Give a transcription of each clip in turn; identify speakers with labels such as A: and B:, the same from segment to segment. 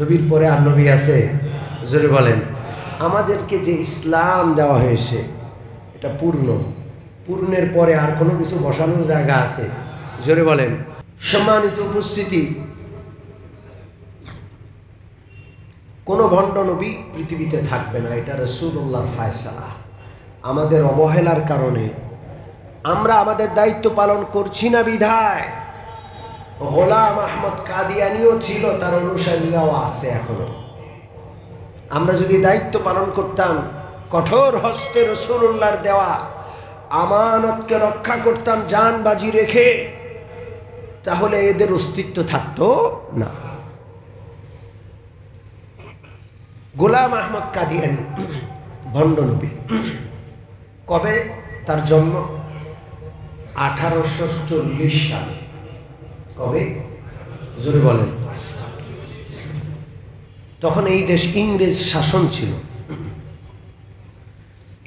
A: নবীর পরে আর নবী আছে? জোরে বলেন। আমাদেরকে যে ইসলাম দেওয়া হয়েছে এটা পূর্ণ, পূর্ণের পরে আর কোনো কিছু বসানোর জায়গা আছে? জোরে বলেন। সম্মানিত উপস্থিতি, কোনো ভণ্ড নবী পৃথিবীতে থাকবে না, এটা রাসূলুল্লাহর ফায়সালা। আমাদের অবহেলার কারণে আমরা আমাদের দায়িত্ব পালন করছি না বিধায় গোলাম আহমদ কাদিয়ানিও ছিল, তার অনুসারীরাও আছে এখনো। আমরা যদি দায়িত্ব পালন করতাম, কঠোর হস্তে রাসূলুল্লাহর দেওয়া আমানতকে রক্ষা করতাম জান বাজি রেখে, তাহলে এদের অস্তিত্ব থাকতো না। গোলাম আহমদ কাদিয়ানি ভণ্ড নবী। কবে তার জন্ম? 1840 সালে। কবে? জোরে বলেন। তখন এই দেশ ইংরেজ শাসন ছিল।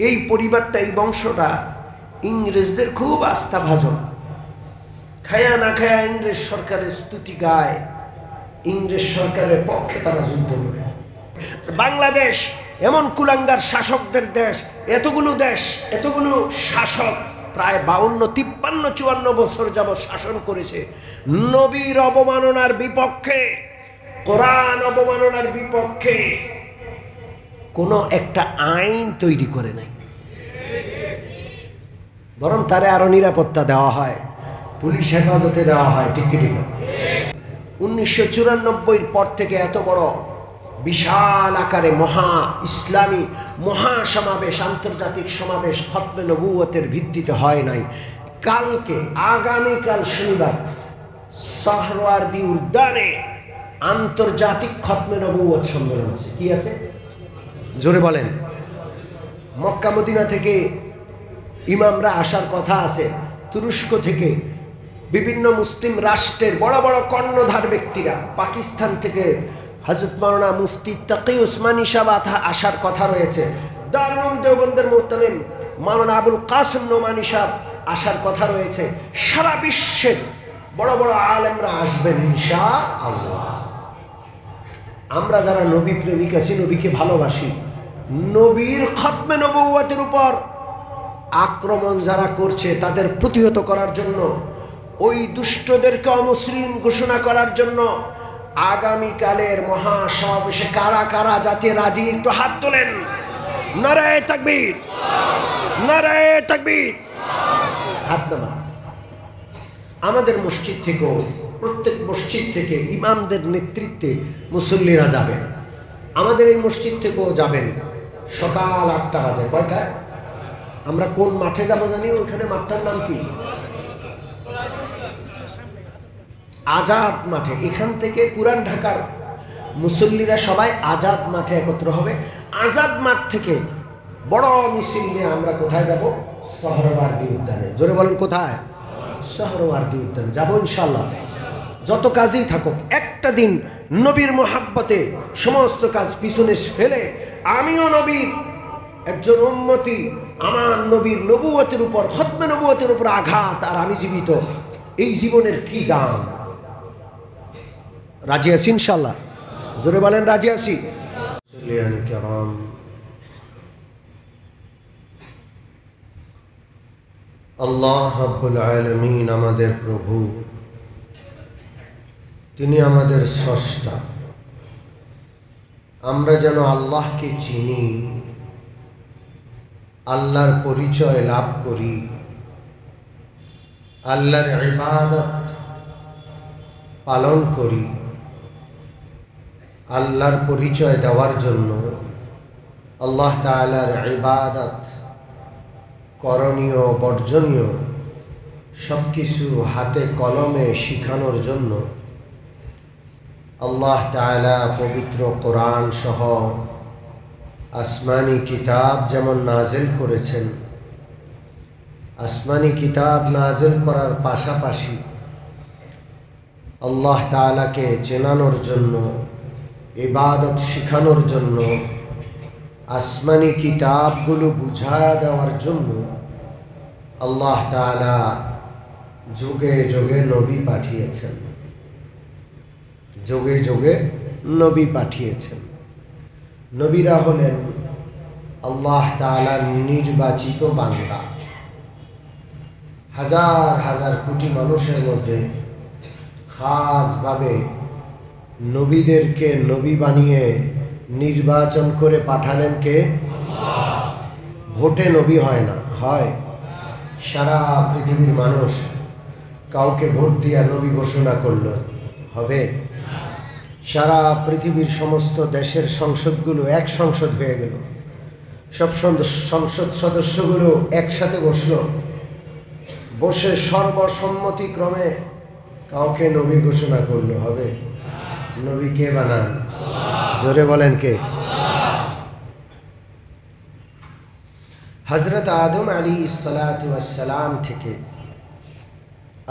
A: এই পরিবারটা, এই বংশটা ইংরেজদের খুব আস্থাভাজন। খায়া না খায়া ইংরেজ সরকারের স্তুতি গায়, ইংরেজ সরকারের পক্ষে তারা যুদ্ধ করে। বাংলাদেশ এমন কুলাঙ্গার শাসকদের দেশ, এতগুলো শাসক প্রায় 52, 53, 54 বছর যাবৎ শাসন করেছে নবীর অবমাননার বিপক্ষে, কোরআন অবমাননার বিপক্ষে কোনো একটা আইন তৈরি করে নাই। বরং তারে আরো নিরাপত্তা দেওয়া হয়, পুলিশ হেফাজতে দেওয়া হয়। ঠিক কি ঠিক? 1994 পর থেকে এত বড় বিশাল আকারে ইসলামী মহাসমাবেশ, আন্তর্জাতিক সমাবেশ খতমে নবুয়তের ভিত্তিতে হয় নাই। আগামীকাল শনিবার সোহরাওয়ার্দী উদ্যানে আন্তর্জাতিক খতমে নবুয়ত সম্মেলন আছে। কি আছে? জোরে বলেন। মক্কা মদিনা থেকে ইমামরা আসার কথা আছে, তুরস্ক থেকে, বিভিন্ন মুসলিম রাষ্ট্রের বড় বড় কর্ণধার ব্যক্তিরা, পাকিস্তান থেকে হযরত মাওলানা মুফতি তাকি উসমানী সাহেব আসার কথা রয়েছে, দারুল উলুম দেওবন্দের মুহতামিম মাওলানা আবুল কাসেম নোমানী সাহেব আসার কথা রয়েছে। সারা বিশ্বের বড় বড় আলেমরা আসবেন ইনশাআল্লাহ। আমরা যারা নবী প্রেমিক আছি, নবীকে ভালোবাসি, নবীর খতমে নবুয়তের উপর আক্রমণ যারা করছে তাদের প্রতিহত করার জন্য, ওই দুষ্টদেরকে অমুসলিম ঘোষণা করার জন্য আগামীকালের মহাসমাবেশে কারা কারা যাতে রাজি, একটু হাত তোলেন। নারায়ে তাকবীর, নারায়ে তাকবীর। হাত নামান। আমাদের মসজিদ থেকেও, প্রত্যেক মসজিদ থেকে ইমামদের নেতৃত্বে মুসল্লিরা যাবেন। আমাদের এই মসজিদ থেকেও যাবেন সকাল 8টা বাজে। কয়টায়? আমরা কোন মাঠে যাবো জানি? ওইখানে মাঠটার নাম কি? আজাদ মাঠে। এখান থেকে পুরান ঢাকার মুসল্লিরা সবাই আজাদ মাঠে একত্র হবে। আজাদ মাঠ থেকে বড় মিছিল নিয়ে আমরা কোথায় যাব? সোহরাওয়ার্দী উদ্যানে। জোরে বলেন, কোথায়? সোহরাওয়ার্দী উদ্যানে যাবো ইনশাআল্লাহ। যত কাজই থাকুক, একটা দিন নবীর মোহাব্বতে সমস্ত কাজ পিছনে ফেলে আমিও নবীর একজন উম্মতি, আমার নবীর নবুয়তের উপর, খতমে নবুয়তের উপর আঘাত, আর আমি জীবিত, এই জীবনের কি দাম? রাজি আছি ইনশাআল্লাহ? জোরে বলেন, রাজি আছি। আল্লাহ রাব্বুল আলামিন আমাদের প্রভু, তিনি আমাদের স্রষ্টা। আমরা যেন আল্লাহকে চিনি, আল্লাহর পরিচয় লাভ করি, আল্লাহর ইবাদত পালন করি। আল্লাহর পরিচয় দেওয়ার জন্য, আল্লাহ তাআলার ইবাদত, করণীয় বর্জনীয় সব কিছু হাতে কলমে শিখানোর জন্য আল্লাহ তাআলা পবিত্র কোরআন সহ আসমানি কিতাব যেমন নাজিল করেছেন, আসমানি কিতাব নাজিল করার পাশাপাশি আল্লাহ তাআলাকে চেনানোর জন্য, ইবাদত শিখানোর জন্য, আসমানি কিতাবগুলো বুঝায়া দেওয়ার জন্য আল্লাহ তাআলা যুগে যুগে নবী পাঠিয়েছেন। যুগে যুগে নবী পাঠিয়েছেন। নবীরা হলেন আল্লাহ তাআলার নির্বাচিত বান্দা। হাজার হাজার কোটি মানুষের মধ্যে খাসভাবে নবীদেরকে নবী বানিয়ে নির্বাচন করে পাঠালেন কে? ভোটে নবী হয় না, হয় সারা পৃথিবীর মানুষ কাউকে ভোট দিয়া নবী ঘোষণা করলো, হবে? সারা পৃথিবীর সমস্ত দেশের সংসদগুলো এক সংসদ হয়ে গেল, সব সংসদ সদস্যগুলো একসাথে বসলো, বসে সর্বসম্মতিক্রমে কাউকে নবী ঘোষণা করলো, হবে? নবী কে বানান? জোরে বলেন কে? হযরত আদম আলাইহিসসালাতু ওয়াসসালাম থেকে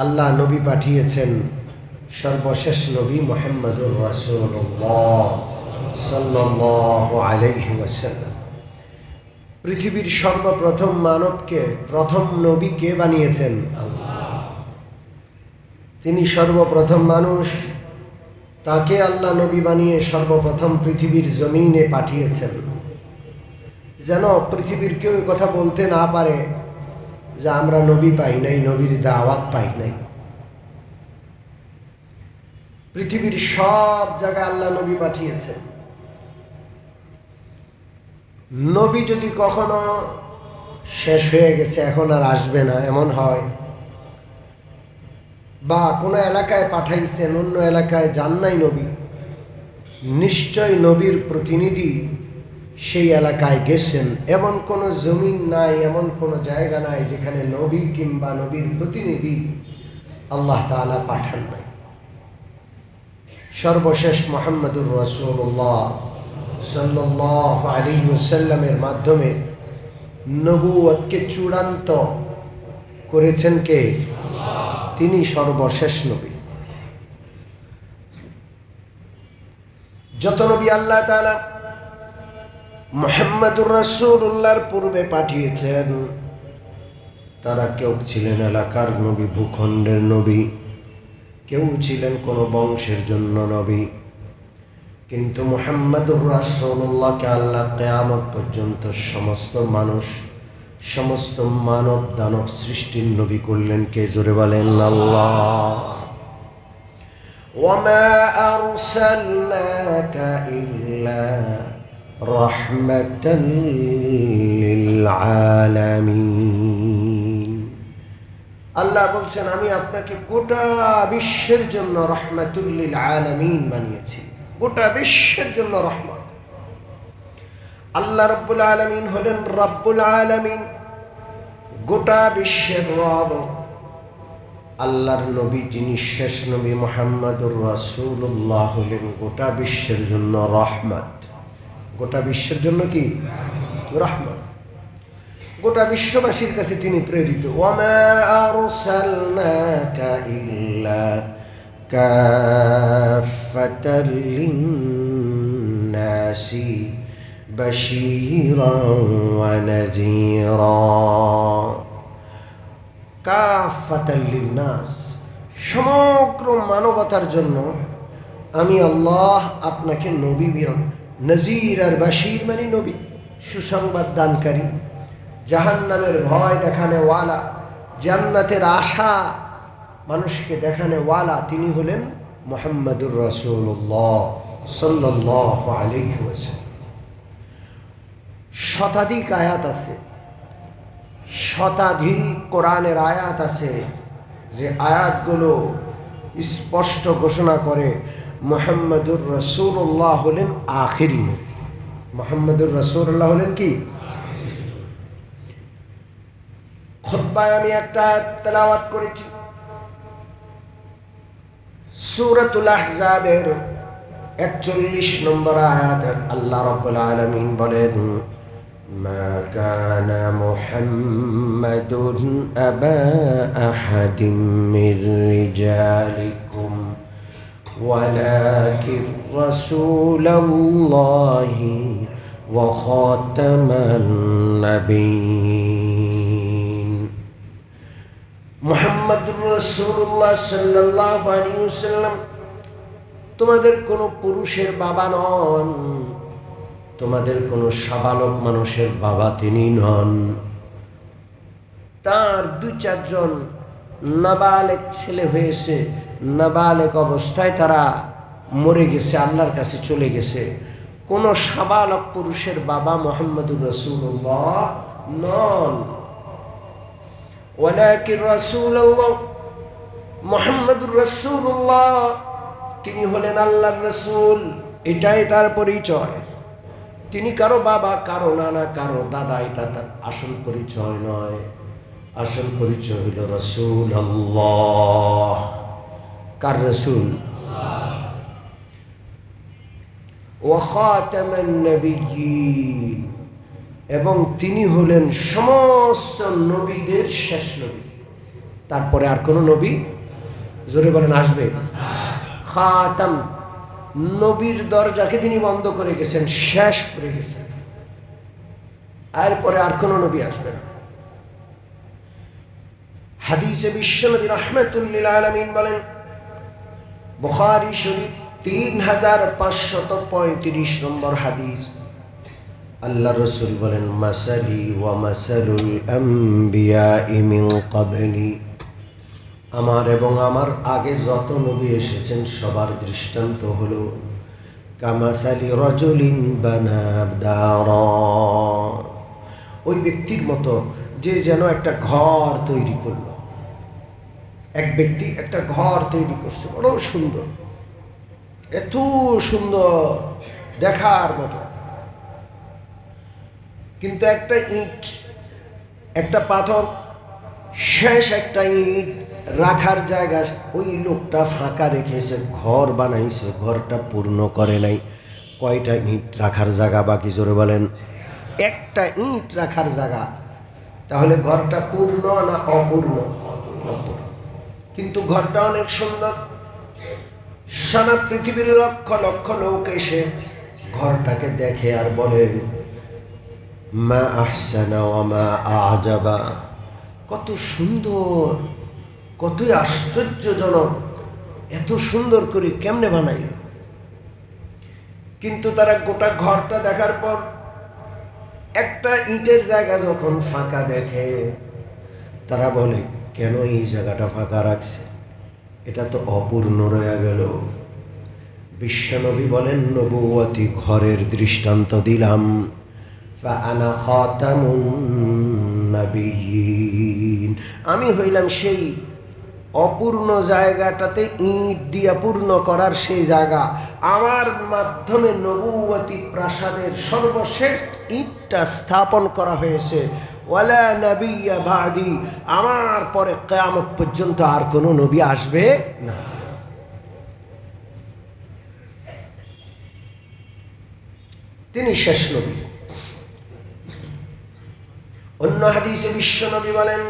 A: আল্লাহ নবী পাঠিয়েছেন সর্বশেষ নবী মুহাম্মদুর রাসূলুল্লাহ সাল্লাল্লাহু আলাইহি ওয়াসাল্লাম। পৃথিবীর সর্বপ্রথম মানবকে প্রথম নবী কে বানিয়েছেন? আল্লাহ। তিনি সর্বপ্রথম মানুষ, তাকে আল্লাহ নবী বানিয়ে সর্বপ্রথম পৃথিবীর জমিনে পাঠিয়েছেন, যেন পৃথিবীর কেউ কথা বলতে না পারে যে আমরা নবী পাই নাই, নবীর দাওয়াত পাই নাই। পৃথিবীর সব জায়গায় আল্লাহ নবী পাঠিয়েছেন। নবী যদি কখনো শেষ হয়ে গেছে, এখন আর আসবে না এমন হয়, বা কোনো এলাকায় পাঠাইছেন, অন্য এলাকায় যান নাই নবী, নিশ্চয় নবীর প্রতিনিধি সেই এলাকায় গেছেন। এমন কোনো জমিন নাই, এমন কোনো জায়গা নাই যেখানে নবী কিংবা নবীর প্রতিনিধি আল্লাহ তাআলা পাঠান নাই। সর্বশেষ মুহাম্মদুর রাসূলুল্লাহ সাল্লাল্লাহু আলাইহি ওয়াসাল্লামের মাধ্যমে নবুয়তকে চূড়ান্ত করেছেন কে? তিনি সর্বশেষ নবী। যত নবী আল্লাহ তাআলা মুহাম্মদুর রাসূলুল্লাহর পূর্বে পাঠিয়েছেন, তারা কেউ ছিলেন এলাকার নবী, ভূখণ্ডের নবী, কেউ ছিলেন কোনো বংশের জন্য নবী। কিন্তু মুহাম্মদুর রাসূলুল্লাহকে আল্লাহ কিয়ামত পর্যন্ত সমস্ত মানুষ, সমস্ত মানব দানব সৃষ্টির নবী করলেন কে? জোরে বলেন আল্লাহ। ওয়ামা আরসালনাকা ইল্লা রাহমাতাল লিল আলামিন। আল্লাহ বলছেন আমি আপনাকে গোটা বিশ্বের জন্য রাহমাতুল লিল আলামিন বানিয়েছি, গোটা বিশ্বের জন্য রহমত। আল্লাহ রাব্বুল আলামিন হলেন রব্বুল আলামিন, গোটা বিশ্বের রব। আল্লাহর নবী যিনি শেষ নবী মুহাম্মদুর রাসূলুল্লাহ হলেন গোটা বিশ্বের জন্য রহমত। গোটা বিশ্বের জন্য কি? রহমত। গোটা বিশ্ববাসীর কাছে তিনি প্রেরিত। ওয়ামা আরসালনাকা ইল্লা কাফাতাল লিন্নাসি বাশীরান ওয়া নাযীরা। কাফাতাল লিন্নাস, সমগ্র মানবতার জন্য আমি আল্লাহ আপনাকে নবী নজির আর বাশীর মানে নবী, সুসংবাদ দানকারী, জাহান্নামের ভয় দেখানেওয়ালা, জান্নাতের আশা মানুষকে দেখানেওয়ালা তিনি হলেন মুহাম্মদুর রাসূলুল্লাহ সাল্লাল্লাহু আলাইহি ওয়াসাল্লাম। শতাধিক আয়াত আছে, শতাধিক কোরআনের আয়াত আছে, যে আয়াতগুলো স্পষ্ট ঘোষণা করে মুহাম্মদুর রাসূলুল্লাহ হলেন আখিরি নবী। মুহাম্মদুর রাসূলুল্লাহ হলেন কি? খুতবায় আমি একটা আয়াত তেলাওয়াত করেছি, সূরাতুল আহজাবের 41 নম্বর আয়াত। আল্লাহ রাব্বুল আলামিন বলেন, মা কানা মুহাম্মাদুন আবা আহাদিম মির রিজালিকুম ওয়ালাকিন রাসূলুল্লাহি ওয়া খাতামান নাবিয়্যিন। মুহাম্মদুর রাসূলুল্লাহ সাল্লাল্লাহু আলাইহি ওয়াসাল্লাম তোমাদের কোনো পুরুষের বাবা নন, তোমাদের কোনো সাবালক মানুষের বাবা তিনি নন। তার 2-4 জন নাবালেক ছেলে হয়েছে, নাবালেক অবস্থায় তারা মরে গেছে, আল্লাহর কাছে চলে গেছে। কোন সাবালক পুরুষের বাবা মুহাম্মদুর রাসূলুল্লাহ নন। ওয়ালাকিন রাসূলুল্লাহ, মুহাম্মদুর রাসূলুল্লাহ তিনি হলেন আল্লাহর রাসূল, এটাই তার পরিচয়। তিনি কারো বাবা, কারো নানা, কারো দাদা, এটা তার আসল পরিচয় নয়। আসল পরিচয় হলো রাসূলুল্লাহ। কার রাসূল? ওয়া খাতামান নবিয়্যিন, এবং তিনি হলেন সমস্ত নবীদের শেষ নবী। তারপরে আর কোন নবী, জোরে বলেন, আসবে? খাতাম, নবীর দরজাকে তিনি বন্ধ করে গেছেন, শেষ করে গেছেন। এরপরে আর কোন নবী আসবে না। হাদিসে বিশ্বনবী রাহমাতুল লিল আলামিন বলেন, বুখারী শরীফ 3535 নম্বর হাদিস, আল্লাহ রাসূল বলেন, মাসালি ওয়া মাসালুল আমবিয়াই মিন ক্বাবলি, আমার এবং আমার আগে যত নবী এসেছেন সবার দৃষ্টান্ত হলো কামাসালি রাজুলিন বানা দারা, ওই ব্যক্তির মতো যে যেন একটা ঘর তৈরি করলো। এক ব্যক্তি একটা ঘর তৈরি করছে, বড় সুন্দর, এত সুন্দর দেখার মতো, কিন্তু একটা ইট, একটা পাথর, শেষ একটা ইট রাখার জায়গা ওই লোকটা ফাঁকা রেখেছে, ঘর বানাইছে, ঘরটা পূর্ণ করে নাই। কয়টা ইট রাখার জায়গা বাকি, জোরে বলেন? একটা ইট রাখার জায়গা। তাহলে ঘরটা পূর্ণ না অপূর্ণ? অপূর্ণ। কিন্তু ঘরটা অনেক সুন্দর। সারা পৃথিবীর লক্ষ লক্ষ লোক এসে ঘরটাকে দেখে আর বলে, মা আহসানা ওয়া মা আজাবা, কত সুন্দর, কতই আশ্চর্যজনক, এত সুন্দর করে কেমনে বানাই। কিন্তু তারা গোটা ঘরটা দেখার পর একটা ইটের জায়গা যখন ফাঁকা দেখে, তারা বলে, কেন এই জায়গাটা ফাঁকা রাখছে, এটা তো অপূর্ণ রয়ে গেল। বিশ্বনবী বলেন, নবুয়তি ঘরের দৃষ্টান্ত দিলাম, ফাআনা খাতামুন নবিয়্যিন, আমি হইলাম সেই অপূর্ণ জায়গাটাতে ইট দিয়া পূর্ণ করার সেই জায়গা। আমার মাধ্যমে নবুয়তি প্রাসাদের সর্বশেষ ইটটা স্থাপন করা হয়েছে। ওয়ালা নবিয়্যা বাদি, আমার পরে কিয়ামত পর্যন্ত আর কোনো নবী আসবে না। তিনি শেষ নবী। অন্য হাদিসে বিশ্বনবী বলেন,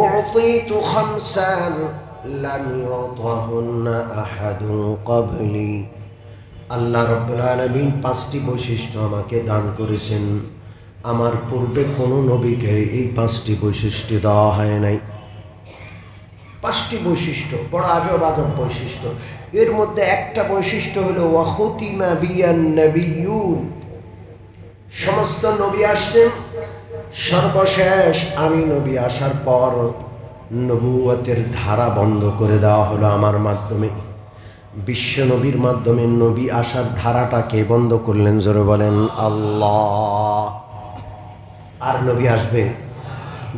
A: উতিতু খামসান লাম ইউতাহুন্না আহাদুন ক্বাবলি, আল্লাহ রাব্বুল আলামিন 5টি বৈশিষ্ট্য আমাকে দান করেছেন, আমার পূর্বে কোনো নবীকে এই 5টি বৈশিষ্ট্য দেওয়া হয় নাই। 5টি বৈশিষ্ট্য, বড় আজব আজব বৈশিষ্ট্য। এর মধ্যে একটা বৈশিষ্ট্য হলো ওয়া খুতিমা বিয়ান নবিয়্যুন, সমস্ত নবী আসছেন, সর্বশেষ আমি নবী আসার পর নবুয়তের ধারা বন্ধ করে দেওয়া হলো আমার মাধ্যমে। বিশ্ব নবীর মাধ্যমে নবী আসার ধারাটা কে বন্ধ করলেন, জোরে বলেন? আল্লাহ। আর নবী আসবে,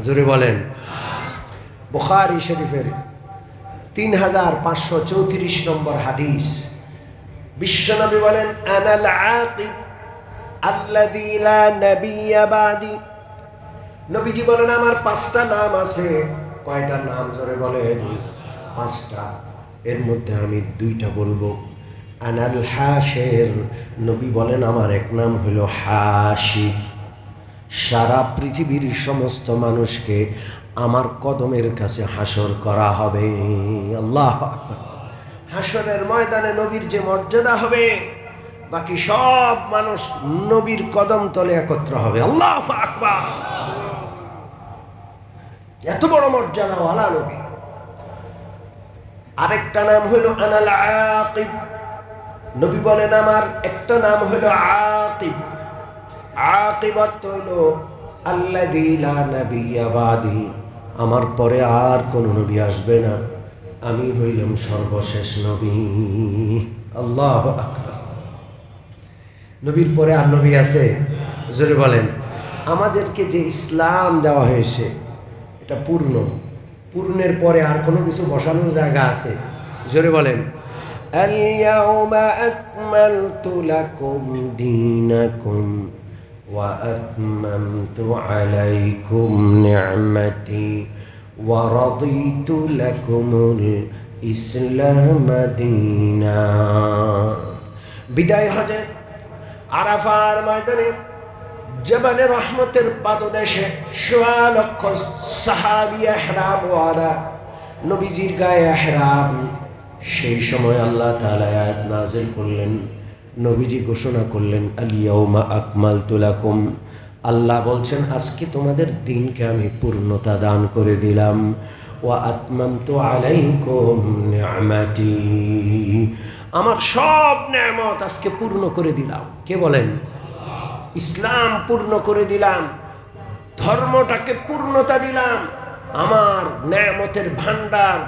A: জোরে বলেন? বুখারী শরীফের 3534 নম্বর হাদিস, বিশ্বনবী বলেন, আনাল আকিব আল্লাযী লা নবিয়্যা বাদি, নবীজি বলেন, আমার 5টা নাম আছে। কয়টা নাম, জোরে বলেন? 5টা। এর মধ্যে আমি 2টা বলবো। আনাল হাশির, নবী বলেন আমার এক নাম হলো হাশির, সারা পৃথিবীর সমস্ত মানুষকে আমার কদমের কাছে হাসর করা হবে। আল্লাহু আকবার। হাসরের ময়দানে নবীর যে মর্যাদা হবে, বাকি সব মানুষ নবীর কদম তলে একত্র হবে। আল্লাহু আকবার। এত বড় মর্যাদাওয়ালা নবী। আরেকটা নাম হলো আনাল আকিব। নবী বলেন আমার একটা নাম হলো আকিব। আকিব অর্থ হলো আল্লাযী লা নাবিয়্যা বাদি, আমার পরে আর কোনো নবী আসবে না, আমি হইলাম সর্বশেষ নবী। আল্লাহু আকবার। নবীর পরে আর নবী আছে? জোরে বলেন। আমাদেরকে যে ইসলাম দেওয়া হয়েছে এটা পূর্ণ, পূর্ণের পরে আর কোনো কিছু বসানোর জায়গা আছে? জোরে বলেন। আল-ইয়াওমা আকমালতু লাকুম দীনাকুম ওয়া আতমামতু আলাইকুম নি'মাতি ওয়া রাদিতু লাকুমুল ইসলাম দীনা। বিদায় হজে আরাফার ময়দানে জবালে রহমতের পাদদেশে সোয়া লক্ষ সাহাবী ইহরাম ওয়ালা, নবীজির গায়ে ইহরাম। সেই সময় আল্লাহ তাআলা আয়াত নাযিল করলেন, নবীজি ঘোষণা করলেন আল-ইয়াওমা আকমালতু লাকুম, আল্লাহ বলছেন আজকে তোমাদের দিনকে আমি পূর্ণতা দান করে দিলাম। ওয়া আতমামতু আলাইকুম নি'মাতি, আমার সব নেয়ামত আজকে পূর্ণ করে দিলাম। কে বলেন? ইসলাম পূর্ণ করে দিলাম, ধর্মটাকে পূর্ণতা দিলাম, আমার নেয়ামতের ভান্ডার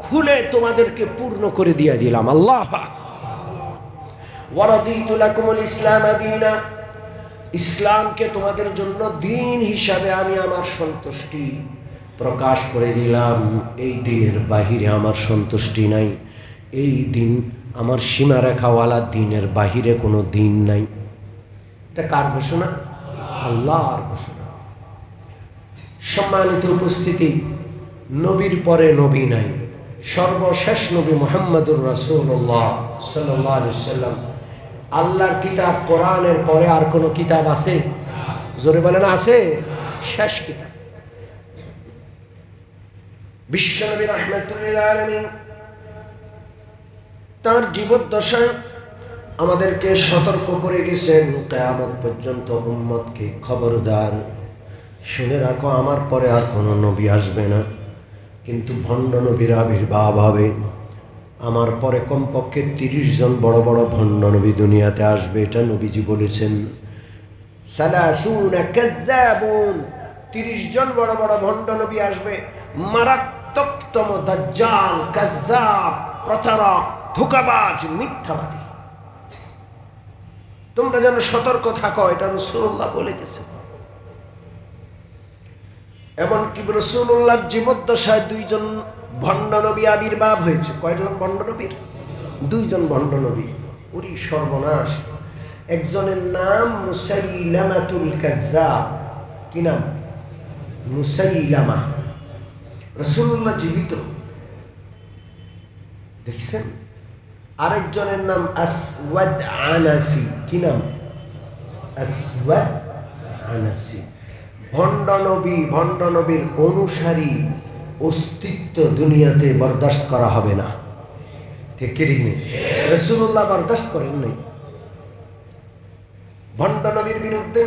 A: খুলে তোমাদেরকে পূর্ণ করে দিয়ে দিলাম। আল্লাহ পাক। ওয়া রাদিতু লাকুমুল ইসলাম দীনা, ইসলামকে তোমাদের জন্য দিন হিসাবে আমি আমার সন্তুষ্টি প্রকাশ করে দিলাম। এই দিনের বাহিরে আমার সন্তুষ্টি নাই, এই দিন আমার সীমারেখাওয়ালা দিনের বাহিরে কোনো দিন নাই। এটা কার ঘোষণা? আল্লাহর ঘোষণা। সম্মানিত উপস্থিতি, নবীর পরে নবী নাই, সর্বশেষ নবী মুহাম্মদুর রাসূলুল্লাহ সাল্লাল্লাহু আলাইহি ওয়াসাল্লাম। আল্লাহর কিতাব কোরআনের পরে আর কোনো কিতাব আছে? জোরে বলেন আছে? শেষ কিতাব। বিশ্বনবী রাহমাতুল্লিল আলামিন তার জীবদ্দশায় আমাদেরকে সতর্ক করে গেছেন, কিয়ামত পর্যন্ত উম্মতকে খবরদার শুনে রাখো, আমার পরে আর কোনো নবী আসবে না, কিন্তু ভণ্ড নবীর আবির্ভাব হবে। আমার পরে কমপক্ষে 30 জন বড় বড় ভণ্ড নবী দুনিয়াতে আসবে, এটা নবীজি বলেছেন। 30 জন বড় বড় ভণ্ড নবী আসবে, মারাত্মকতম দাজ্জাল, কাজ্জাব, প্রতারক, ধোঁকাবাজ, মিথ্যাবাদী। তোমরা যেন সতর্ক থাকো, এটা রাসূলুল্লাহ বলে গেছেন। এমনকি রাসূলুল্লাহর জীবদ্দশায় 2 জন ভণ্ড নবী আবির্ভাব হয়েছে। কয়জন ভণ্ড নবীর? 2 জন ভণ্ড নবী। ওরে সর্বনাশ! একজনের নাম মুসাইলামাতুল কাজ্জাব। কি নাম? মুসাইলামা। রাসূলুল্লাহ জীবিত, দেখছেন? আরেকজনের নাম আসওয়াদ আনাসি। কি নাম? আসওয়াদ আনাসি। ভণ্ড নবী, ভণ্ড নবীর অনুসারী অস্তিত্ব দুনিয়াতে বরদাস্ত করা হবে না। ঠিক কি নেই? রাসূলুল্লাহ বরদাস্ত করেন নাই। ভণ্ড নবীর বিরুদ্ধে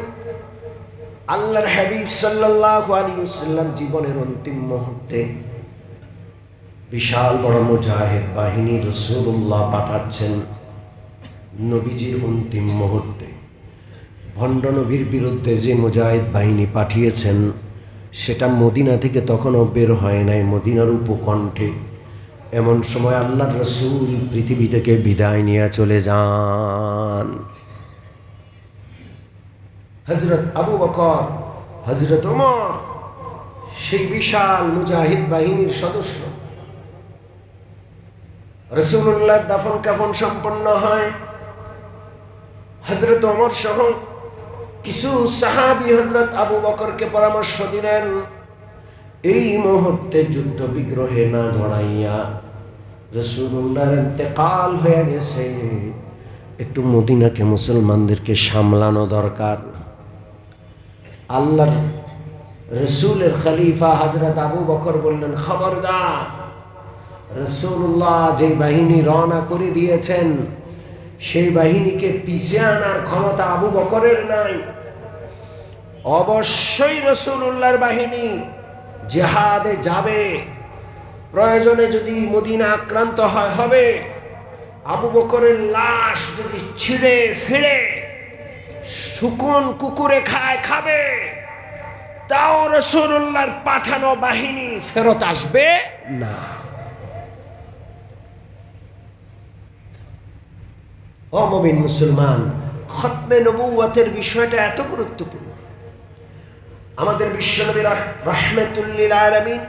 A: আল্লাহর হাবিব সাল্লাল্লাহু আলাইহি ওয়াসাল্লাম জীবনের অন্তিম মুহূর্তে বিশাল বড় মুজাহিদ বাহিনী রাসূলুল্লাহ পাঠাচ্ছেন নবীজির অন্তিম মুহূর্তে। ভণ্ড নবীর বিরুদ্ধে যে মুজাহিদ বাহিনী পাঠিয়েছেন সেটা মদিনা থেকে তখনও বের হয় নাই, মদিনার উপকণ্ঠে। এমন সময় আল্লাহর রাসূল পৃথিবী থেকে বিদায় নিয়ে চলে যান। হযরত আবু বকর, হযরত ওমর সেই বিশাল মুজাহিদ বাহিনীর সদস্য। রাসূলুল্লাহর দাফন কাফন সম্পন্ন হয়। হযরত ওমর সহ কিছু সাহাবী হযরত আবু বকরকে পরামর্শ দিলেন, এই মুহূর্তে যুদ্ধ বিগ্রহে না জড়াইয়া, রাসূলুল্লাহর ইন্তেকাল হয়ে গেছে, একটু মদিনাকে মুসলমানদেরকে সামলানো দরকার। আল্লাহর রাসূলের খলিফা হযরত আবু বকর বললেন, খবরদার, রাসূলুল্লাহ যে বাহিনী রওনা করে দিয়েছেন সেই বাহিনীকে পিছিয়ে আনার ক্ষমতা আবু বকরের নাই। অবশ্যই রাসূলুল্লাহর বাহিনী জিহাদে যাবে, প্রয়োজনে যদি মদিনা আক্রান্ত হয় হবে, আবু বকরের লাশ যদি ছিঁড়ে ফিরে শুকুন কুকুরে খায় খাবে, তাও রাসূলুল্লাহর পাঠানো বাহিনী ফেরত আসবে না। ও মুমিন মুসলমান, খতমে নবুয়তের বিষয়টা এত গুরুত্বপূর্ণ। আমাদের বিশ্বনবী রাহমাতুল লিল আলামিন,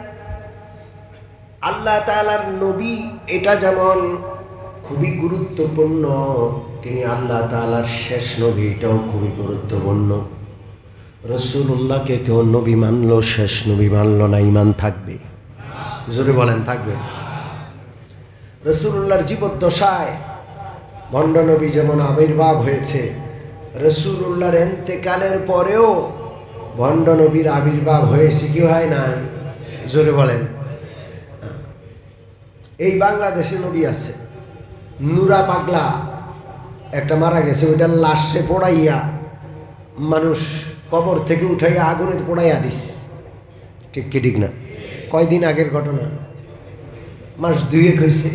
A: আল্লাহ তাআলার নবী, এটা যেমন খুবই গুরুত্বপূর্ণ, তিনি আল্লাহ তাআলার শেষ নবী, এটাও খুবই গুরুত্বপূর্ণ। রাসূলুল্লাহকে কেউ নবী মানলো, শেষ নবী মানলো না, ঈমান থাকবে? জোরে বলেন, থাকবে? রাসূলুল্লাহর জীবদ্দশায় ভণ্ড নবী যেমন আবির্ভাব হয়েছে, রাসূলুল্লাহর ইন্তেকালের পরেও ভণ্ড নবীর আবির্ভাব হয়েছে, কি হয় না? জোরে বলেন। এই বাংলাদেশে নবী আছে, নুরা পাগলা একটা মারা গেছে, ওইটার লাশে পোড়াইয়া মানুষ কবর থেকে উঠাইয়া আগুনে পোড়াইয়া দিস। ঠিক কি ঠিক না? কয়দিন আগের ঘটনা, মাস দুয়েক হয়েছে।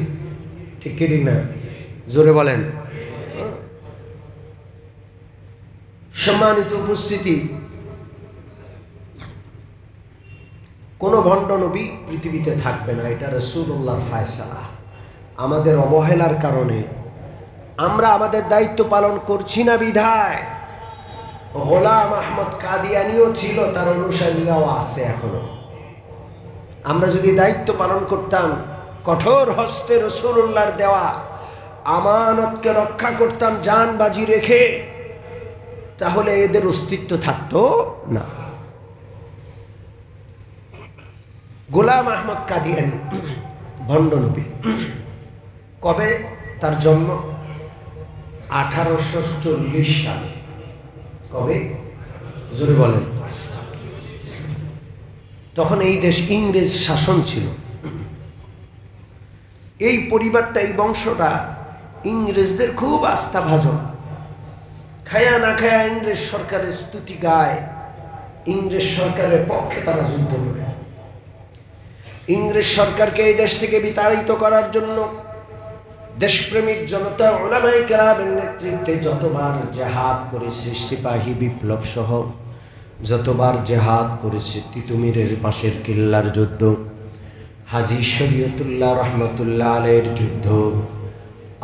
A: ঠিক কি ঠিক না? জোরে বলেন। সম্মানিত উপস্থিতি, কোনো ভণ্ড নবী পৃথিবীতে থাকবে না, এটা রাসূলুল্লাহর ফায়সালা। আমাদের অবহেলার কারণে আমরা আমাদের দায়িত্ব পালন করছি না বিধায় গোলাম আহমদ কাদিয়ানিও ছিল, তার অনুসারীরাও আছে এখনো। আমরা যদি দায়িত্ব পালন করতাম, কঠোর হস্তে রাসূলুল্লাহর দেওয়া আমানতকে রক্ষা করতাম জান বাজি রেখে, তাহলে এদের অস্তিত্ব থাকতো না। গোলাম আহমদ কাদিয়ানি ভণ্ড নবী। কবে তার জন্ম? 1840 সালে। কবে? জোরে বলেন। তখন এই দেশ ইংরেজ শাসন ছিল। এই পরিবারটা, এই বংশটা ইংরেজদের খুব আস্থাভাজন। খায়া না খায়া ইংরেজ সরকারের স্তুতি গায়, ইংরেজ সরকারের পক্ষে তারা যুদ্ধ করে। ইংরেজ সরকারকে এই দেশ থেকে বিতাড়িত করার জন্য দেশপ্রেমিক জনতা উলামায়ে কেরামের নেতৃত্বে যতবার জেহাদ করেছে, সিপাহী বিপ্লব সহ যতবার জেহাদ করেছে, তিতুমিরের পাশের কিল্লার যুদ্ধ, হাজী শরীয়তুল্লাহ রহমতুল্লাহ আলাইহির যুদ্ধ,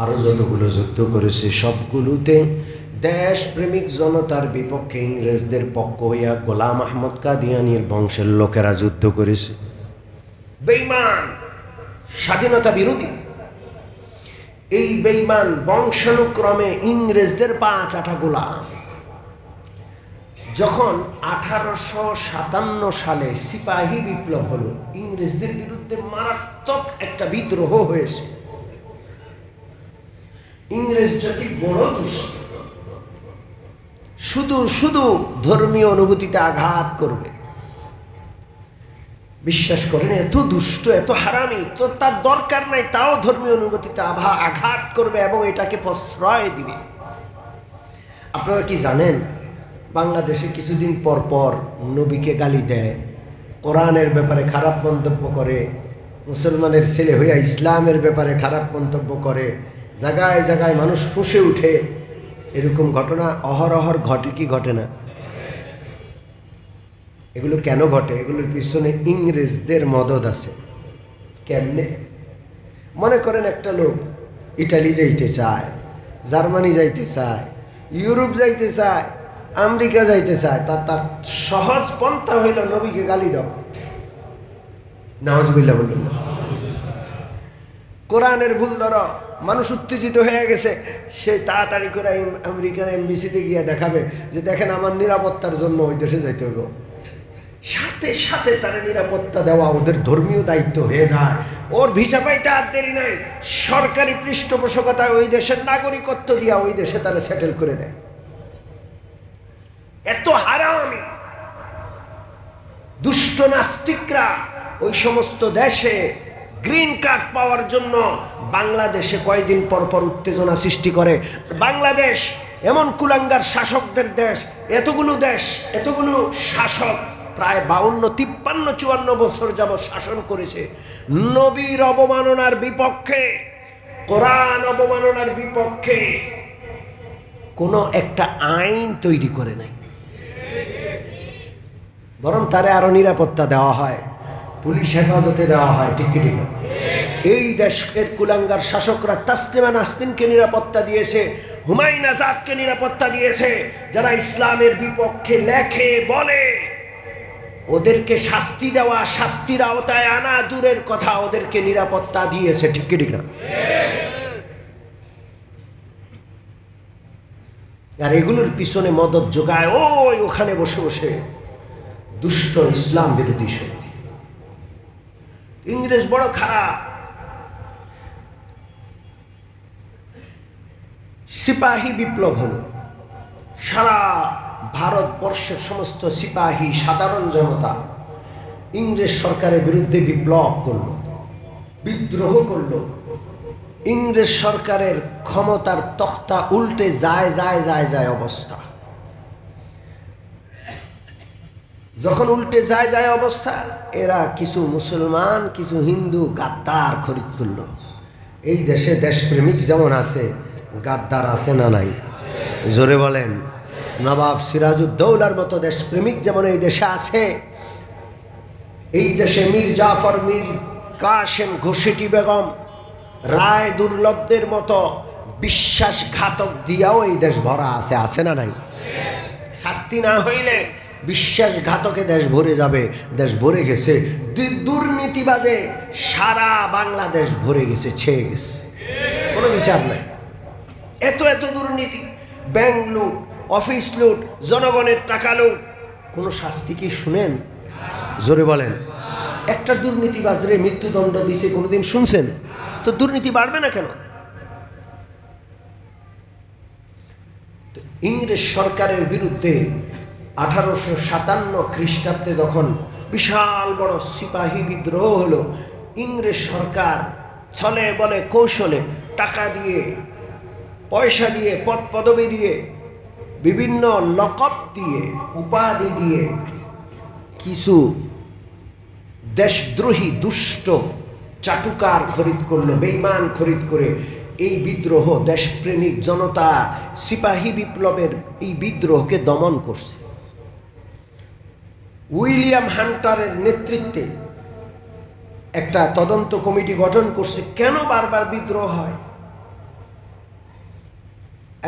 A: আরও যতগুলো যুদ্ধ করেছে, সবগুলোতে দেশপ্রেমিক জনতার বিপক্ষে ইংরেজদের পক্ষ হইয়া গোলাম আহমদ কাদিয়ানির বংশের লোকেরা যুদ্ধ করেছে। বেঈমান, স্বাধীনতা বিরোধী এই বেঈমান বংশানুক্রমে ইংরেজদের পা চাটা গোলাম। যখন 1857 সালে সিপাহী বিপ্লব হলো, ইংরেজদের বিরুদ্ধে মারাত্মক একটা বিদ্রোহ হয়েছে। ইংরেজ জাতি বড় দুষ্ট, শুধু শুধু ধর্মীয় অনুভূতিতে আঘাত করবে। বিশ্বাস করেন, এত দুষ্ট, এত হারামি, তো তার দরকার নাই, তাও ধর্মীয় অনুভূতিতে আঘাত করবে এবং এটাকে প্রশ্রয় দিবে। আপনারা কি জানেন, বাংলাদেশে কিছুদিন পর পর নবীকে গালি দেয়, কোরআনের ব্যাপারে খারাপ মন্তব্য করে, মুসলমানের ছেলে হইয়া ইসলামের ব্যাপারে খারাপ মন্তব্য করে, জায়গায় জায়গায় মানুষ ফুঁসে উঠে। এরকম ঘটনা অহরহর ঘটে কি ঘটে না? এগুলো কেন ঘটে? এগুলোর পিছনে ইংরেজদের মদদ আছে। কেমনে? মনে করেন একটা লোক ইটালি যাইতে চায়, জার্মানি যাইতে চায়, ইউরোপ যাইতে চায়, আমেরিকা যাইতে চায়, তার সহজ পন্থা হইল নবীকে গালি দাও। নাউজুবিল্লাহ বলবেন না। কোরআনের ভুল ধরো, মানুষ উত্তেজিত হয়ে গেছে, সে তাড়াতাড়ি করে আমেরিকার এমবিসিতে গিয়ে দেখাবে যে দেখেন আমার নিরাপত্তার জন্য ওই দেশে যাইতে হইব। সাথে সাথে তার নিরাপত্তা দেওয়া ওদের ধর্মীয় দায়িত্ব হয়ে যায়। ওর ভিসা পাইতে আর দেরি নাই, সরকারি পৃষ্ঠপোষকতায় ওই দেশের নাগরিকত্ব দিয়া ওই দেশে তারা সেটেল করে দেয়। এত হারামি দুষ্ট নাস্তিকরা ওই সমস্ত দেশে গ্রিন কার্ড পাওয়ার জন্য বাংলাদেশে কয়েকদিন পর পর উত্তেজনা সৃষ্টি করে। বাংলাদেশ এমন কুলাঙ্গার শাসকদের দেশ, এতগুলো শাসক প্রায় 52, 53, 54 বছর যাবৎ শাসন করেছে নবীর অবমাননার বিপক্ষে, কোরআন অবমাননার বিপক্ষে কোনো একটা আইন তৈরি করে নাই, বরং তারে আরো নিরাপত্তা দেওয়া হয়, পুলিশ হেফাজতে দেওয়া হয়। ঠিক কি ঠিক না? এই দেশের কুলাঙ্গার শাসকরা তাসলিমা নাসরিনকে নিরাপত্তা দিয়েছে, হুমায়ুন আজাদকে নিরাপত্তা দিয়েছে। যারা ইসলামের বিপক্ষে লেখে বলে ওদেরকে শাস্তি দেওয়া, শাস্তির আওতায় আনা দূরের কথা, ওদেরকে নিরাপত্তা দিয়েছে। ঠিক কি ঠিক না? আর এগুলোর পিছনে মদত যোগায় ওখানে বসে বসে দুষ্ট ইসলাম বিরোধী শক্তি। ইংরেজ বড় খারাপ। সিপাহী বিপ্লব হলো, সারা ভারতবর্ষের সমস্ত সিপাহী সাধারণ জনতা ইংরেজ সরকারের বিরুদ্ধে বিপ্লব করলো, বিদ্রোহ করলো। ইংরেজ সরকারের ক্ষমতার তখ্তা উল্টে যায় যায় যায় যায় অবস্থা। যখন উল্টে যায় যায় অবস্থা, এরা কিছু মুসলমান কিছু হিন্দু গাদ্দার খরিদ করলো। এই দেশে দেশপ্রেমিক যেমন আছে, গাদ্দার আছে না নাই? জোরে বলেন। নবাব সিরাজউদ্দৌলার মতো দেশপ্রেমিক যেমন এই দেশে আছে, এই দেশে মীর জাফর, মীর কাসেম, ঘোষেটি বেগম, রায় দুর্লভদের মতো বিশ্বাসঘাতক দিয়াও এই দেশ ভরা আছে, আছে না নাই? শাস্তি না হইলে বিশ্বাসঘাতকে দেশ ভরে যাবে। দেশ ভরে গেছে দুর্নীতিবাজে, সারা বাংলাদেশ ভরে গেছে, ছেয়ে গেছে, কোনো বিচার নাই। এত এত দুর্নীতি, ব্যাংক লুট, অফিস লুট, জনগণের টাকা লুট, কোনো শাস্তি কি শুনেন? জোরে বলেন। একটা দুর্নীতিবাজরে মৃত্যুদণ্ড দিছে কোনোদিন শুনছেন? তো দুর্নীতি বাড়বে না কেন? ইংরেজ সরকারের বিরুদ্ধে 1857 খ্রিস্টাব্দে যখন বিশাল বড় সিপাহী বিদ্রোহ হলো, ইংরেজ সরকার ছলে বলে কৌশলে টাকা দিয়ে, পয়সা দিয়ে, পদ পদবি দিয়ে, বিভিন্ন লকব দিয়ে, উপাধি দিয়ে কিছু দেশদ্রোহী দুষ্ট চাটুকার খরিদ করলো, বেঈমান খরিদ করে এই বিদ্রোহ, দেশপ্রেমিক জনতা সিপাহী বিপ্লবের এই বিদ্রোহকে দমন করছে। উইলিয়াম হান্টারের নেতৃত্বে একটা তদন্ত কমিটি গঠন করছে, কেন বারবার বিদ্রোহ হয়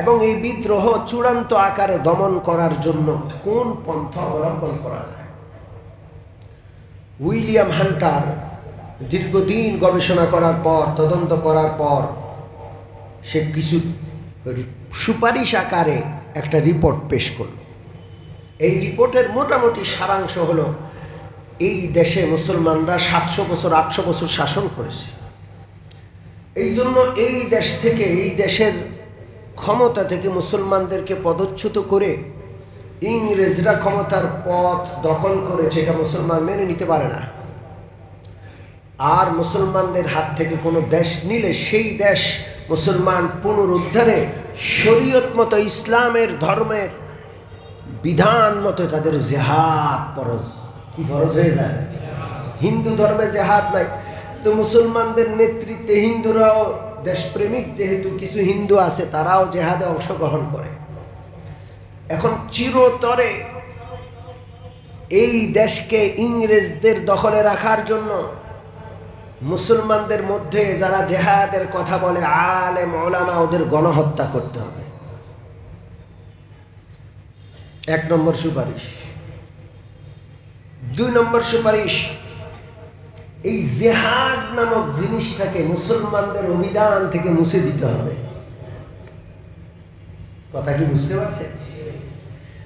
A: এবং এই বিদ্রোহ চূড়ান্ত আকারে দমন করার জন্য কোন পন্থা অবলম্বন করা যায়। উইলিয়াম হান্টার দীর্ঘদিন গবেষণা করার পর, তদন্ত করার পর সে কিছু সুপারিশ আকারে একটা রিপোর্ট পেশ করল। এই রিপোর্টের মোটামুটি সারাংশ হলো, এই দেশে মুসলমানরা 700 বছর 800 বছর শাসন করেছে। এই জন্য এই দেশ থেকে, এই দেশের ক্ষমতা থেকে মুসলমানদেরকে পদচ্যুত করে ইংরেজরা ক্ষমতার পথ দখল করেছে, এটা মুসলমান মেনে নিতে পারে না। আর মুসলমানদের হাত থেকে কোনো দেশ নিলে সেই দেশ মুসলমান পুনরুদ্ধারে শরীয়ত মতো, ইসলামের ধর্মের বিধান মতো তাদের জেহাদ ফরজ। কি ফরজ হয়ে যায়? হিন্দু ধর্মে জেহাদ নাই, তো মুসলমানদের নেতৃত্বে হিন্দুরাও, দেশপ্রেমিক যেহেতু কিছু হিন্দু আছে, তারাও জেহাদে অংশগ্রহণ করে। এখন চিরতরে এই দেশকে ইংরেজদের দখলে রাখার জন্য মুসলমানদের মধ্যে যারা জেহাদের কথা বলে, আলেম ওলামা, ওদের গণহত্যা করতে হবে। 1 নম্বর সুপারিশ। 2 নম্বর সুপারিশ, এই জেহাদ নামক জিনিসটাকে মুসলমানদের অভিধান থেকে মুছে দিতে হবে। কথা কি বুঝতে পারছে?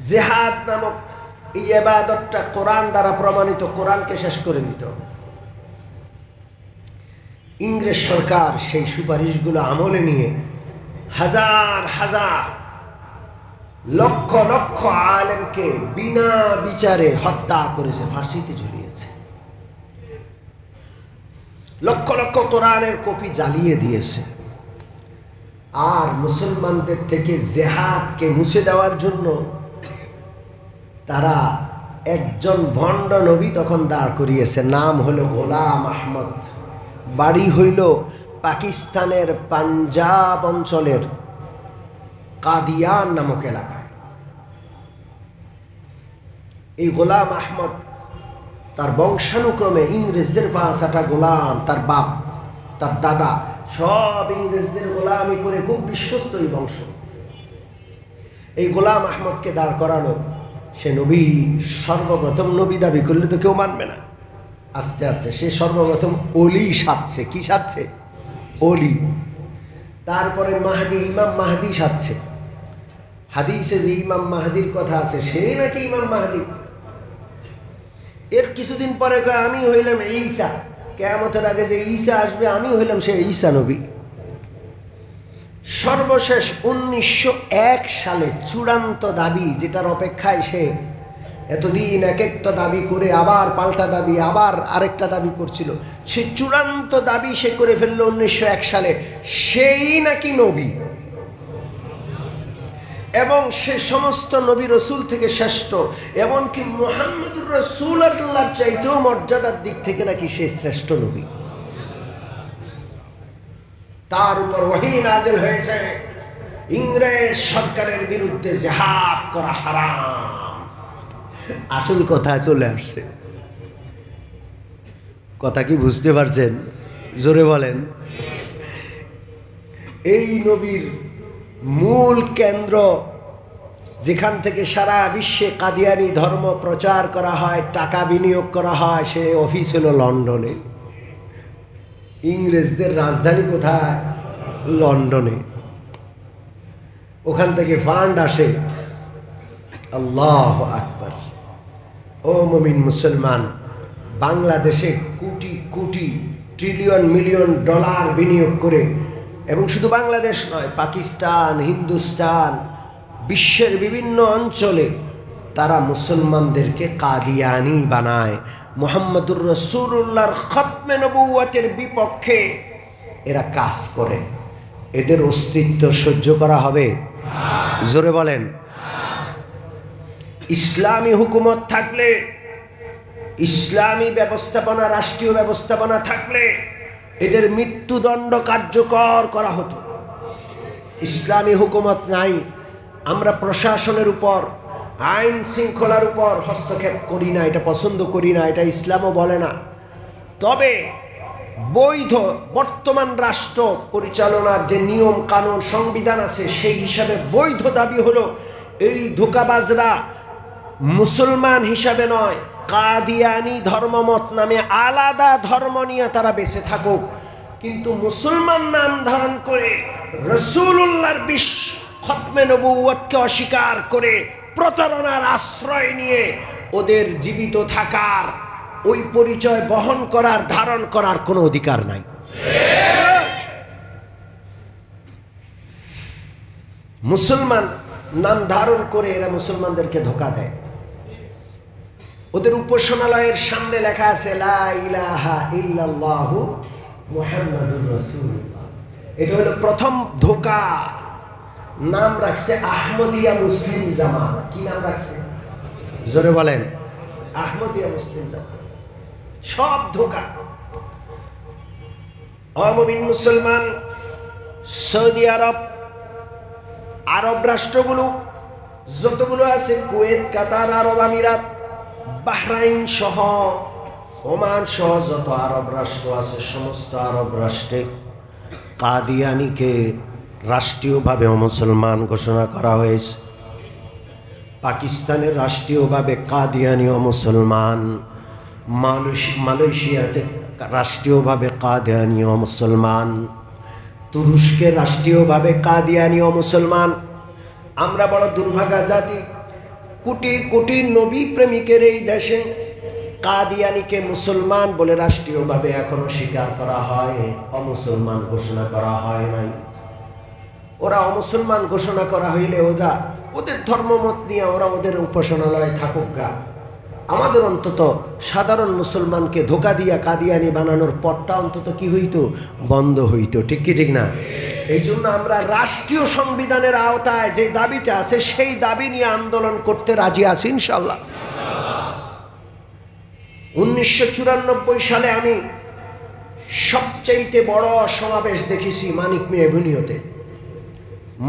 A: জেহাদ নামক এই ইবাদতটা কোরআন দ্বারা প্রমাণিত, কোরআনকে শেষ করে দিতে হবে। ইংরেজ সরকার সেই সুপারিশগুলো আমলে নিয়ে হাজার হাজার, লক্ষ লক্ষ আলেমকে বিনা বিচারে হত্যা করেছে, ফাঁসিতে ঝুলিয়েছে। লক্ষ লক্ষ কোরআনের কপি জ্বালিয়ে দিয়েছে। আর মুসলমানদের থেকে জেহাদকে মুছে দেওয়ার জন্য তারা একজন ভণ্ড নবী তখন দাঁড় করিয়েছে, নাম হলো গোলাম আহমদ। বাড়ি হইল পাকিস্তানের পাঞ্জাব অঞ্চলের কাদিয়ান নামক এলাকায়। এই গোলাম আহমদ তার বংশানুক্রমে ইংরেজদের পাঁচাটা গোলাম, তার বাপ তার দাদা সব ইংরেজদের গোলামি করে খুব বিশ্বস্ত এই বংশ। এই গোলাম আহমদকে দাঁড় করানো, সে নবী, সর্বপ্রথম নবী দাবি করলে তো কেউ মানবে না। আস্তে আস্তে সে সর্বপ্রথম অলি সাজছে। কি সাজছে? অলি। তারপরে মাহদি, ইমাম মাহদি সাজছে। হাদিসে যে ইমাম মাহদির কথা আছে, সেই নাকি ইমাম মাহদি। এর কিছুদিন পরে কয় আমি হইলাম ঈসা, কিয়ামতের আগে যে ঈসা আসবে আমি হইলাম সে ঈসা নবী। সর্বশেষ 1901 সালে চূড়ান্ত দাবি, যেটার অপেক্ষায় সে এতদিন এক একটা দাবি করে আবার পাল্টা দাবি, আবার আরেকটা দাবি করছিল, সে চূড়ান্ত দাবি সে করে ফেলল 1901 সালে, সেই নাকি নবী এবং সে সমস্ত নবী রসুল থেকে শ্রেষ্ঠ, এমনকি মুহাম্মদুর রাসূলুল্লাহর চাইতেও মর্যাদার দিক থেকে নাকি সে শ্রেষ্ঠ নবী। তার উপর ওহী নাযিল হয়েছে, ইংরেজ সরকারের বিরুদ্ধে জিহাদ করা হারাম। আসল কথা চলে আসছে। কথা কি বুঝতে পারছেন? জোরে বলেন। এই নবীর মূল কেন্দ্র, যেখান থেকে সারা বিশ্বে কাদিয়ানি ধর্ম প্রচার করা হয়, টাকা বিনিয়োগ করা হয়, সে অফিস হলো লন্ডনে। ইংরেজদের রাজধানী কোথায়? লন্ডনে। ওখান থেকে ফান্ড আসে। আল্লাহু আকবার। ও মুমিন মুসলমান, বাংলাদেশে crore crore trillion million dollar বিনিয়োগ করে, এবং শুধু বাংলাদেশ নয়, পাকিস্তান, হিন্দুস্তান, বিশ্বের বিভিন্ন অঞ্চলে তারা মুসলমানদেরকে কাদিয়ানি বানায়। মুহাম্মদুর রাসূলুল্লাহর খতমে নবুয়তের বিপক্ষে এরা কাজ করে। এদের অস্তিত্ব সহ্য করা হবে? জোরে বলেন। ইসলামী হুকুমত থাকলে, ইসলামী ব্যবস্থাপনা, রাষ্ট্রীয় ব্যবস্থাপনা থাকলে এদের মৃত্যুদণ্ড কার্যকর করা হতো। ইসলামী হুকুমত নাই। আমরা প্রশাসনের উপর, আইন শৃঙ্খলার উপর হস্তক্ষেপ করি না, এটা পছন্দ করি না, এটা ইসলামও বলে না। তবে বৈধ বর্তমান রাষ্ট্র পরিচালনার যে নিয়ম কানুন সংবিধান আছে, সেই হিসাবে বৈধ দাবি হলো এই ধোঁকাবাজরা মুসলমান হিসাবে নয়, কাদিয়ানি ধর্মমত নামে আলাদা ধর্ম নিয়ে তারা বেঁচে থাকুক, কিন্তু মুসলমান নাম ধারণ করে রাসূলুল্লাহর খতমে নবুয়তকে অস্বীকার করে প্রতারণার আশ্রয় নিয়ে ওদের জীবিত থাকার, ওই পরিচয় বহন করার, ধারণ করার কোনো অধিকার নাই। মুসলমান নাম ধারণ করে এরা মুসলমানদেরকে ধোঁকা দেয়। ওদের উপাসনালয়ের সামনে লেখা আছে লা ইলাহা ইল্লাল্লাহু মুহাম্মাদুর রাসূলুল্লাহ। এটা হলো প্রথম ধোঁকা। নাম রাখছে আহমদিয়া মুসলিম জামাত। কি নাম রাখছে? জোরে বলেন। আহমদিয়া মুসলিম জামাত। সব ধোঁকা। মুমিন মুসলমান, সৌদি আরব, আরব রাষ্ট্রগুলো যতগুলো আছে, কুয়েত, কাতার, আরব আমিরাত, বাহরাইন সহ, ওমান সহ যত আরব রাষ্ট্র আছে, সমস্ত আরব রাষ্ট্রে কাদিয়ানিকে রাষ্ট্রীয়ভাবে মুসলমান ঘোষণা করা হয়েছে। পাকিস্তানের রাষ্ট্রীয়ভাবে কাদিয়ানি মুসলমান, মালয়েশিয়াতে রাষ্ট্রীয়ভাবে কাদিয়ানি মুসলমান, তুরস্কে রাষ্ট্রীয়ভাবে কাদিয়ানি মুসলমান। আমরা বড় দুর্ভাগা জাতি, কোটি কোটি নবী প্রেমিকের এই দেশে কাদিয়ানিকে মুসলমান বলে রাষ্ট্রীয়ভাবে এখনো স্বীকার করা হয়, অমুসলমান ঘোষণা করা হয় নাই। ওরা অমুসলমান ঘোষণা করা হইলে ওরা ওদের ধর্মমত নিয়ে ওরা ওদের উপাসনালয়ে থাকুক গা। আমাদের অন্তত সাধারণ মুসলমানকে ধোঁকা দিয়া কাদিয়ানি বানানোর পথটা অন্তত কি হইতো? বন্ধ হইতো। ঠিক কি ঠিক না? এই জন্য আমরা রাষ্ট্রীয় সংবিধানের আওতায় যে দাবিটা আছে, সেই দাবি নিয়ে আন্দোলন করতে রাজি আছি ইনশাআল্লাহ। 1994 সালে আমি সবচেয়ে বড় সমাবেশ দেখেছি মানিক মিয়া এভিনিউতে।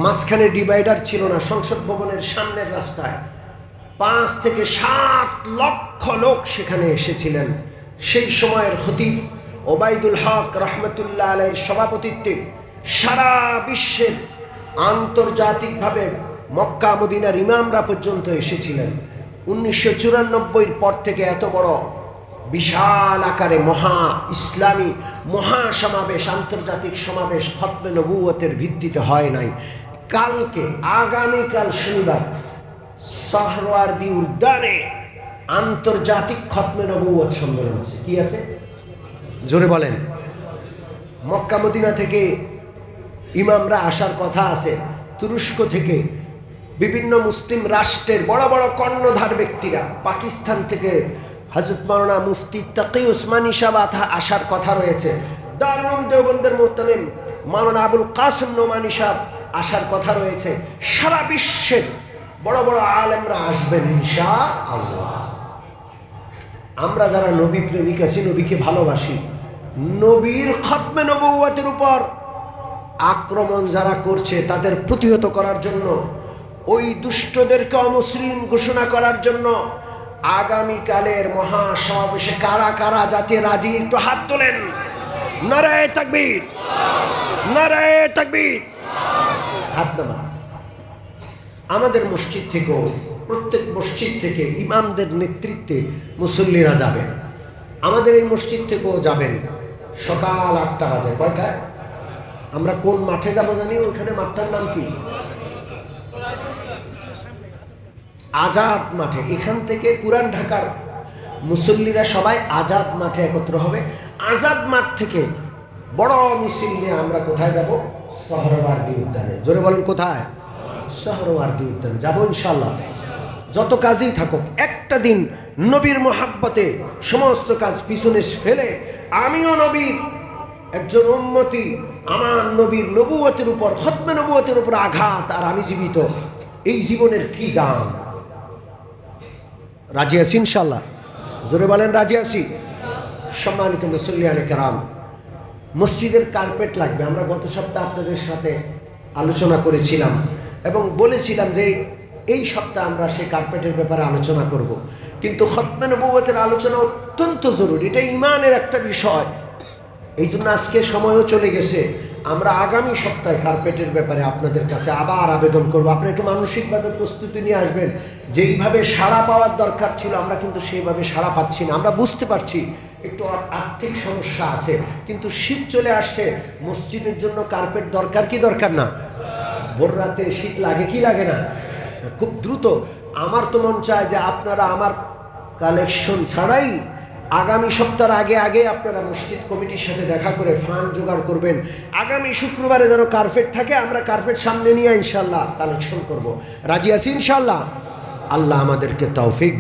A: মাঝখানে ডিভাইডার ছিল না, সংসদ ভবনের সামনের রাস্তায় 5 থেকে 7 লক্ষ লোক সেখানে এসেছিলেন। সেই সময়ের খতিব ওবায়দুল হক রহমতুল্লাহ আলাইহির সভাপতিত্বে সারা বিশ্বের আন্তর্জাতিকভাবে মক্কা মদিনার ইমামরা পর্যন্ত এসেছিলেন। 1994 পর থেকে এত বড় বিশাল আকারে মহা ইসলামী মহাসমাবেশ, আন্তর্জাতিক সমাবেশ খতমে নবুয়তের ভিত্তিতে হয় নাই। কালকে আগামীকাল শনিবার সাহরওয়ার্দী উদ্যানে আন্তর্জাতিক খতমে নবুয়ত সম্মেলন আছে। কি আছে জোরে বলেন। মক্কা মদিনা থেকে ইমামরা আসার কথা আছে, তুরস্ক থেকে, বিভিন্ন মুসলিম রাষ্ট্রের বড় বড় কর্ণধার ব্যক্তিরা, পাকিস্তান থেকে হযরত মাওলানা মুফতি তাকি উসমানী সাহেব আসার কথা রয়েছে, দারুল উলুম দেওবন্দের মুহতামিম মাওলানা আবুল কাসেম নোমানী সাহেব আসার কথা রয়েছে। সারা বিশ্বের বড় বড় আলেমরা আসবেন ইনশাআল্লাহ। আমরা যারা নবী প্রেমিক আছি, নবীকে ভালোবাসি, নবীর খতমে নবুয়তের উপর আক্রমণ যারা করছে তাদের প্রতিহত করার জন্য, ওই দুষ্টদেরকে অমুসলিম ঘোষণা করার জন্য আগামীকালের মহাসমাবেশে কারা কারা যাতে রাজি একটু হাত তোলেন। নারায়ে তাকবীর, নারায়ে তাকবীর। হাত নামান। আমাদের মসজিদ থেকেও, প্রত্যেক মসজিদ থেকে ইমামদের নেতৃত্বে মুসল্লিরা যাবেন। আমাদের এই মসজিদ থেকেও যাবেন সকাল 8টা বাজে। কয়টায়? আমরা কোন মাঠে যাবো জানি? ওইখানে মাঠটার নাম কি? আজাদ মাঠে। এখান থেকে পুরান ঢাকার মুসল্লিরা সবাই আজাদ মাঠে একত্র হবে। আজাদ মাঠ থেকে বড় মিছিল নিয়ে আমরা কোথায় যাব? সাহরওয়ার্দী উদ্যানে। জোরে বলেন কোথায়? সাহরওয়ার্দী উদ্যানে যাবো ইনশাআল্লাহ। যত কাজই থাকুক, একটা দিন নবীর মোহাব্বতে সমস্ত কাজ পিছনে ফেলে আমিও নবীর একজন উম্মতি, আমার নবীর নবুয়তের উপর, খতমে নবুয়তের উপর আঘাত, আর আমি জীবিত, এই জীবনের কি দাম? রাজি আছি ইনশাআল্লাহ? জোরে বলেন রাজি আছি। সম্মানিত মুসল্লিয়ানে কেরাম, মসজিদের কার্পেট লাগবে। আমরা গত সপ্তাহে আপনাদের সাথে আলোচনা করেছিলাম এবং বলেছিলাম যে এই সপ্তাহে আমরা সেই কার্পেটের ব্যাপারে আলোচনা করব। কিন্তু খতমে নবুয়তের আলোচনা অত্যন্ত জরুরি, এটা ইমানের একটা বিষয়। এই জন্য আজকে সময়ও চলে গেছে। আমরা আগামী সপ্তাহে কার্পেটের ব্যাপারে আপনাদের কাছে আবার আবেদন করব। আপনি একটু মানসিকভাবে প্রস্তুতি নিয়ে আসবেন। যেইভাবে সাড়া পাওয়ার দরকার ছিল আমরা কিন্তু সেইভাবে সাড়া পাচ্ছি না। আমরা বুঝতে পারছি একটু আর্থিক সমস্যা আছে, কিন্তু শীত চলে আসছে, মসজিদের জন্য কার্পেট দরকার কি দরকার না? ভোর রাতে শীত লাগে কি লাগে না? খুব দ্রুত। আমার তো মন চায় যে আপনারা আমার কালেকশন ছাড়াই আগামী সপ্তাহের আগে আগে আপনারা মসজিদ কমিটির সাথে দেখা করে ফান্ড জোগাড় করবেন। আগামী শুক্রবারে যেন কার্পেট থাকে, আমরা কার্পেট সামনে নিয়ে ইনশাআল্লাহ কালেকশন করব। রাজি আছি ইনশাআল্লাহ? আল্লাহ আমাদেরকে তৌফিক